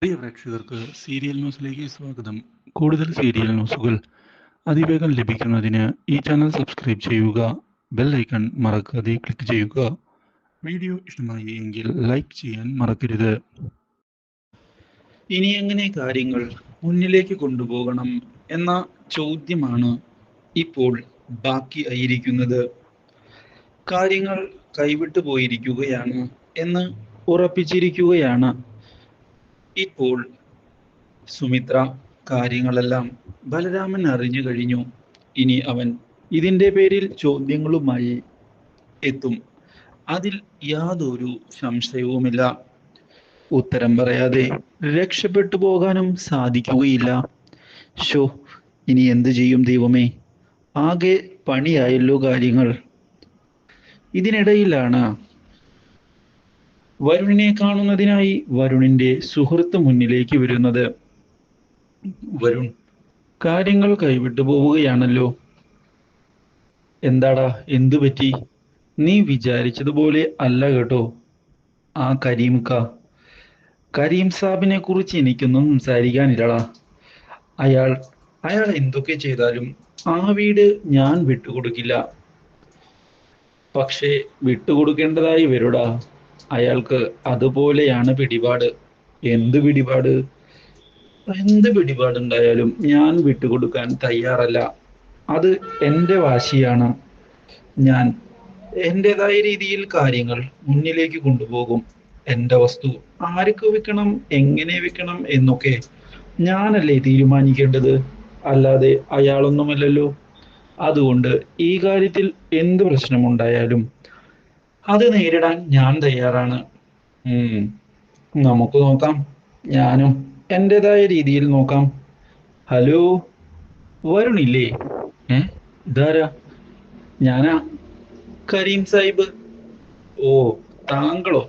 പ്രിയ പ്രേക്ഷകർക്ക് സീരിയൽ ന്യൂസിലേക്ക് സ്വാഗതം. കൂടുതൽ സീരിയൽ ന്യൂസുകൾ അതിവേഗം ലഭിക്കുന്നതിന് ഈ ചാനൽ സബ്സ്ക്രൈബ് ചെയ്യുക. ബെൽ ഐക്കൺ മറക്കാതെ ക്ലിക്ക് ചെയ്യുക. വീഡിയോ ഇഷ്ടമായി എങ്കിൽ ലൈക്ക് ചെയ്യാൻ മറക്കരുത്. ഇനി എങ്ങനെ കാര്യങ്ങൾ മുന്നിലേക്ക് കൊണ്ടുപോകണം എന്ന ചോദ്യമാണ് ഇപ്പോൾ ബാക്കി ആയിരിക്കുന്നത്. കാര്യങ്ങൾ കൈവിട്ടു പോയിരിക്കുകയാണ് എന്ന് ഉറപ്പിച്ചിരിക്കുകയാണ് ഇപ്പോൾ സുമിത്ര. കാര്യങ്ങളെല്ലാം ബലരാമൻ അറിഞ്ഞു കഴിഞ്ഞു. ഇനി അവൻ ഇതിൻ്റെ പേരിൽ ചോദ്യങ്ങളുമായി എത്തും. അതിൽ യാതൊരു സംശയവുമില്ല. ഉത്തരം പറയാതെ രക്ഷപ്പെട്ടു പോകാനും സാധിക്കുകയില്ല. ഷോ, ഇനി എന്തു ചെയ്യും ദൈവമേ, ആകെ പണിയായല്ലോ കാര്യങ്ങൾ. ഇതിനിടയിലാണ് വരുണിനെ കാണുന്നതിനായി വരുണിന്റെ സുഹൃത്ത് മുന്നിലേക്ക് വരുന്നത്. വരുൺ, കാര്യങ്ങൾ കൈവിട്ടു പോവുകയാണല്ലോ. എന്താടാ, എന്തു പറ്റി? നീ വിചാരിച്ചതുപോലെ അല്ല കേട്ടോ ആ കരീം സാബിനെ കുറിച്ച് എനിക്കൊന്നും സംസാരിക്കാനില്ലടാ. അയാൾ അയാൾ എന്തൊക്കെ ചെയ്താലും ആ വീട് ഞാൻ വിട്ടുകൊടുക്കില്ല. പക്ഷേ വിട്ടുകൊടുക്കേണ്ടതായി വരുടാ. അയാൾക്ക് അതുപോലെയാണ് പിടിപാട്. എന്ത് പിടിപാട്? എന്ത് പിടിപാടുണ്ടായാലും ഞാൻ വിട്ടുകൊടുക്കാൻ തയ്യാറല്ല. അത് എൻ്റെ വാശിയാണ്. ഞാൻ എൻ്റെതായ രീതിയിൽ കാര്യങ്ങൾ മുന്നിലേക്ക് കൊണ്ടുപോകും. എൻ്റെ വസ്തു ആർക്ക് വിൽക്കണം, എങ്ങനെ വിൽക്കണം എന്നൊക്കെ ഞാനല്ലേ തീരുമാനിക്കേണ്ടത്, അല്ലാതെ അയാളൊന്നുമല്ലല്ലോ. അതുകൊണ്ട് ഈ കാര്യത്തിൽ എന്ത് പ്രശ്നമുണ്ടായാലും അത് നേരിടാൻ ഞാൻ തയ്യാറാണ്. നമുക്ക് നോക്കാം. ഞാനും എൻ്റെതായ രീതിയിൽ നോക്കാം. ഹലോ, വരുണില്ലേ? ഇതാരാ? ഞാനാ, കരീം സാഹിബ്. ഓ, താങ്കളോ?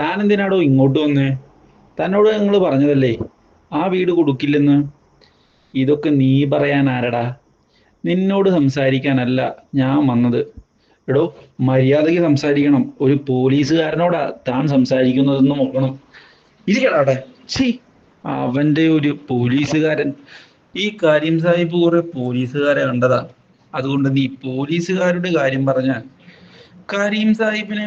താൻ എന്തിനാടോ ഇങ്ങോട്ട് വന്നേ? തന്നോട് നിങ്ങൾ പറഞ്ഞതല്ലേ ആ വീട് കൊടുക്കില്ലെന്ന്. ഇതൊക്കെ നീ പറയാൻ ആരടാ? നിന്നോട് സംസാരിക്കാനല്ല ഞാൻ വന്നത്. എടോ, മര്യാദയ്ക്ക് സംസാരിക്കണം. ഒരു പോലീസുകാരനോടാ താൻ സംസാരിക്കുന്നതെന്ന് നോക്കണം. ഇരിക്കടാടെ. ശരി, അവന്റെ ഒരു പോലീസുകാരൻ. ഈ കരീം സാഹിബ് കുറെ പോലീസുകാരെ കണ്ടതാ. അതുകൊണ്ട് നീ പോലീസുകാരുടെ കാര്യം പറഞ്ഞാൽ കരീം സാഹിബിന്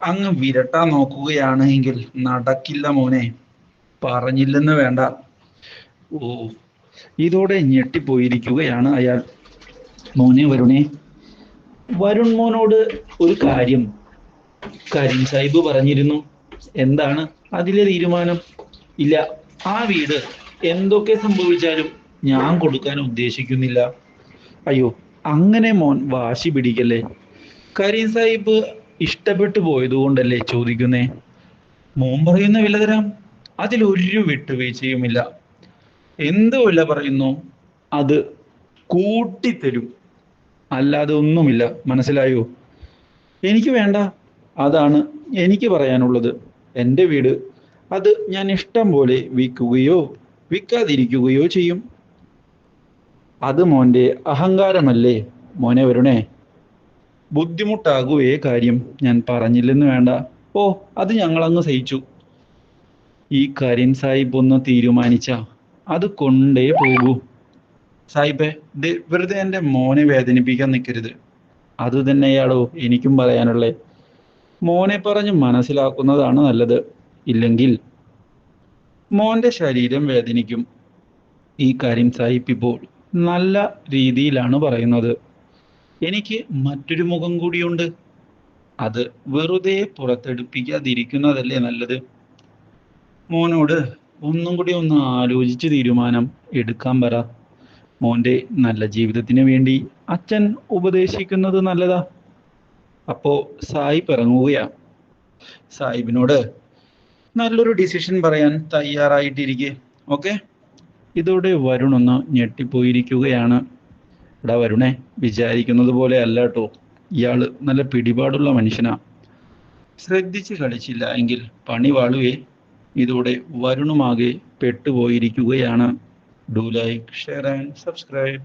അങ്ങ് വിരട്ടാൻ നോക്കുകയാണെങ്കിൽ നടക്കില്ല മോനെ. പറഞ്ഞില്ലെന്ന് വേണ്ട. ഓ, ഇതോടെ ഞെട്ടിപ്പോയിരിക്കുകയാണ് അയാൾ. മോനെ വരുണേ, വരുൺ മോനോട് ഒരു കാര്യം കരീം സാഹിബ് പറഞ്ഞിരുന്നു. എന്താണ് അതിലെ തീരുമാനം? ഇല്ല, ആ വീട് എന്തൊക്കെ സംഭവിച്ചാലും ഞാൻ കൊടുക്കാൻ ഉദ്ദേശിക്കുന്നില്ല. അയ്യോ, അങ്ങനെ മോൻ വാശി പിടിക്കല്ലേ. കരീം സാഹിബ് ഇഷ്ടപ്പെട്ടു പോയതുകൊണ്ടല്ലേ ചോദിക്കുന്നേ. മോൻ പറയുന്ന വില തരാം. അതിലൊരു വിട്ടുവീഴ്ചയുമില്ല. എന്ത് വില പറയുന്നു അത് കൂട്ടിത്തരും. അല്ലാതെ ഒന്നുമില്ല, മനസ്സിലായോ? എനിക്ക് വേണ്ട. അതാണ് എനിക്ക് പറയാനുള്ളത്. എൻ്റെ വീട് അത് ഞാൻ ഇഷ്ടം പോലെ വിൽക്കുകയോ വിൽക്കാതിരിക്കുകയോ ചെയ്യും. അത് മോൻ്റെ അഹങ്കാരമല്ലേ മോനെ വരുണേ. ബുദ്ധിമുട്ടാകുവേ കാര്യം. ഞാൻ പറഞ്ഞില്ലെന്ന് വേണ്ട. ഓ, അത് ഞങ്ങളങ്ങ് സഹിച്ചു. ഈ കരീം സാഹിബ് ഒന്ന് തീരുമാനിച്ച അത് കൊണ്ടേ പോകൂ. സാഹിബേ, വെറുതെ എൻ്റെ മോനെ വേദനിപ്പിക്കാൻ നിൽക്കരുത്. അത് തന്നെയാടോ എനിക്കും പറയാനുള്ളേ. മോനെ പറഞ്ഞ് മനസ്സിലാക്കുന്നതാണ് നല്ലത്. ഇല്ലെങ്കിൽ മോന്റെ ശരീരം വേദനിക്കും. ഈ കരീം സാഹിബ് ഇപ്പോൾ നല്ല രീതിയിലാണ് പറയുന്നത്. എനിക്ക് മറ്റൊരു മുഖം കൂടിയുണ്ട്. അത് വെറുതെ പുറത്തെടുപ്പിക്കാതിരിക്കുന്നതല്ലേ നല്ലത്. മോനോട് ഒന്നും കൂടി ഒന്ന് ആലോചിച്ച് തീരുമാനം എടുക്കാൻ പറ. മോന്റെ നല്ല ജീവിതത്തിന് വേണ്ടി അച്ഛൻ ഉപദേശിക്കുന്നത് നല്ലതാ. അപ്പോ സാഹിബ് ഇറങ്ങുകയാ. സാഹിബിനോട് നല്ലൊരു ഡിസിഷൻ പറയാൻ തയ്യാറായിട്ടിരിക്കെ. ഓക്കെ. ഇതോടെ വരുൺ ഒന്ന് ഞെട്ടിപ്പോയിരിക്കുകയാണ്. എടാ വരുണേ, വിചാരിക്കുന്നത് പോലെ അല്ല കേട്ടോ. ഇയാള് നല്ല പിടിപാടുള്ള മനുഷ്യനാ. ശ്രദ്ധിച്ച് കളിച്ചില്ല എങ്കിൽ പണി വാളുവേ. ഇതോടെ വരുണുമാകെ പെട്ടുപോയിരിക്കുകയാണ്. Do like, share and subscribe.